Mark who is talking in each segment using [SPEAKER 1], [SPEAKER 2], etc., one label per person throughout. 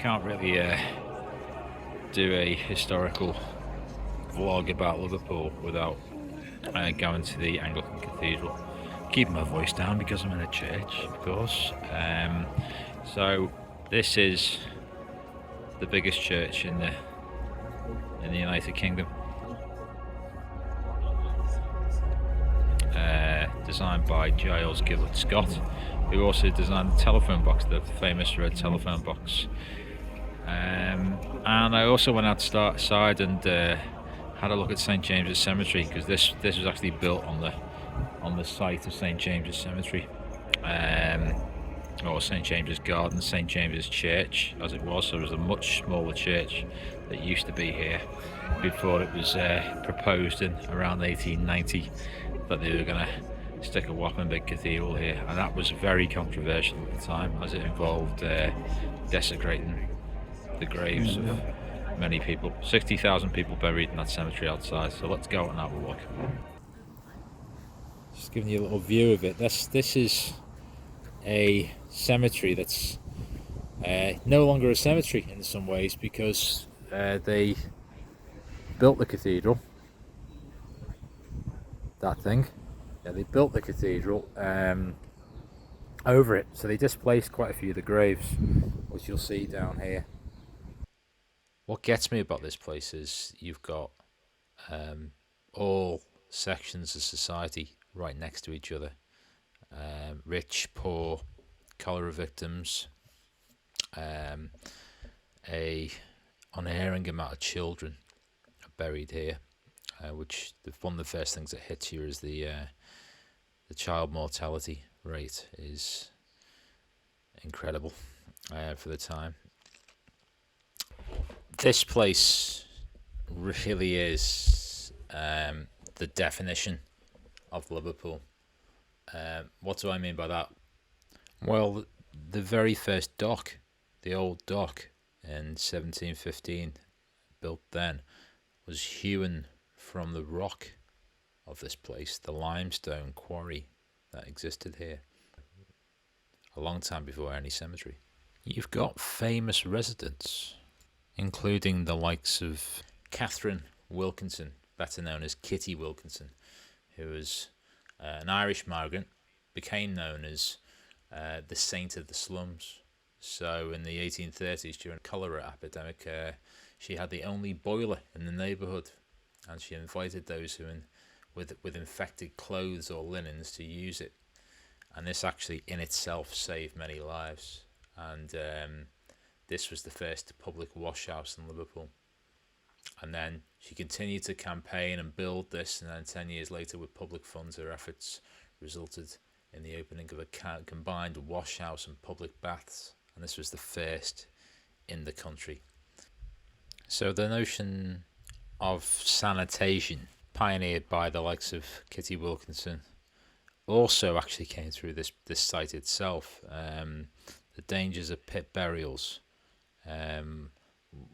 [SPEAKER 1] can't really do a historical vlog about Liverpool without going to the Anglican Cathedral. Keeping my voice down because I'm in a church, of course. So this is the biggest church in the United Kingdom. Designed by Giles Gillett Scott, who also designed the telephone box, the famous red telephone box. And I also went outside and had a look at St James's Cemetery, because this was actually built on the site of St James's Cemetery, or St James's Garden, St James's Church as it was. So it was a much smaller church that used to be here before it was proposed in around 1890 that they were going to stick a whopping big cathedral here, and that was very controversial at the time, as it involved desecrating the graves of many people. 60,000 people buried in that cemetery outside. So let's go and have a look. Just giving you a little view of it. This is a cemetery that's no longer a cemetery in some ways, because they built the cathedral. That thing. Yeah, they built the cathedral over it, so they displaced quite a few of the graves, which you'll see down here. What gets me about this place is you've got all sections of society right next to each other. Rich, poor, cholera victims, a unerring amount of children are buried here, which one of the first things that hits you is the child mortality rate is incredible for the time. This place really is the definition of Liverpool. What do I mean by that? Well, the very first dock, the old dock in 1715, built then, was hewn from the rock of this place, the limestone quarry that existed here, a long time before any cemetery. You've got famous residents, including the likes of Catherine Wilkinson, better known as Kitty Wilkinson, who was an Irish migrant, became known as the saint of the slums. So in the 1830s, during a cholera epidemic, she had the only boiler in the neighbourhood, and she invited those who with infected clothes or linens to use it. And this actually in itself saved many lives. And this was the first public wash house in Liverpool. And then she continued to campaign and build this, and then 10 years later, with public funds, her efforts resulted in the opening of a combined wash house and public baths. And this was the first in the country. So the notion of sanitation, pioneered by the likes of Kitty Wilkinson, also actually came through this site itself. The dangers of pit burials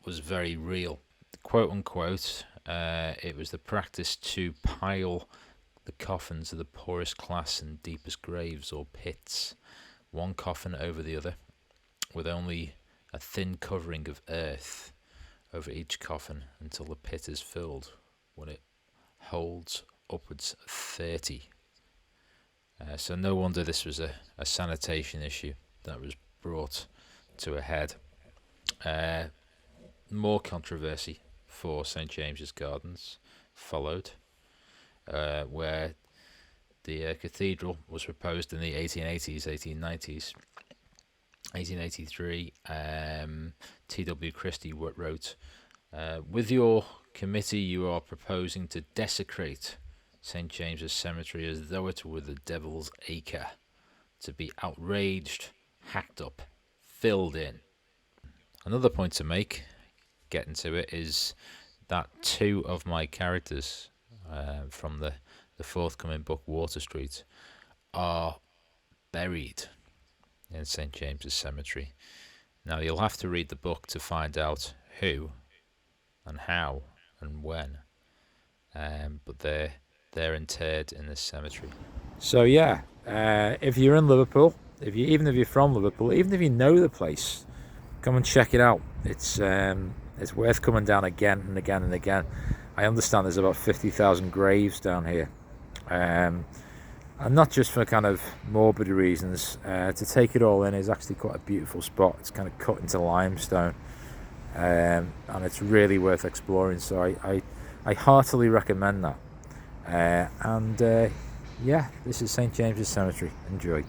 [SPEAKER 1] was very real. Quote unquote, it was the practice to pile the coffins of the poorest class in deepest graves or pits, one coffin over the other, with only a thin covering of earth over each coffin until the pit is filled, when it holds upwards of 30. So no wonder this was a sanitation issue that was brought to a head. More controversy for St James's Gardens followed, where the cathedral was proposed in the 1880s, 1890s. 1883, T.W. Christie wrote, with your committee you are proposing to desecrate St James's Cemetery as though it were the devil's acre, to be outraged, hacked up, filled in. Another point to make, getting to it, is that two of my characters from the forthcoming book Water Street are buried in St James's Cemetery. Now you'll have to read the book to find out who and how and when, but they're interred in this cemetery. So yeah, if you're in Liverpool, even if you're from Liverpool, even if you know the place,
[SPEAKER 2] come and check it out. It's worth coming down again and again and again. I understand there's about 50,000 graves down here, and not just for kind of morbid reasons. To take it all in is actually quite a beautiful spot. It's kind of cut into limestone, and it's really worth exploring. So I heartily recommend that. Yeah, this is St James's Cemetery. Enjoy.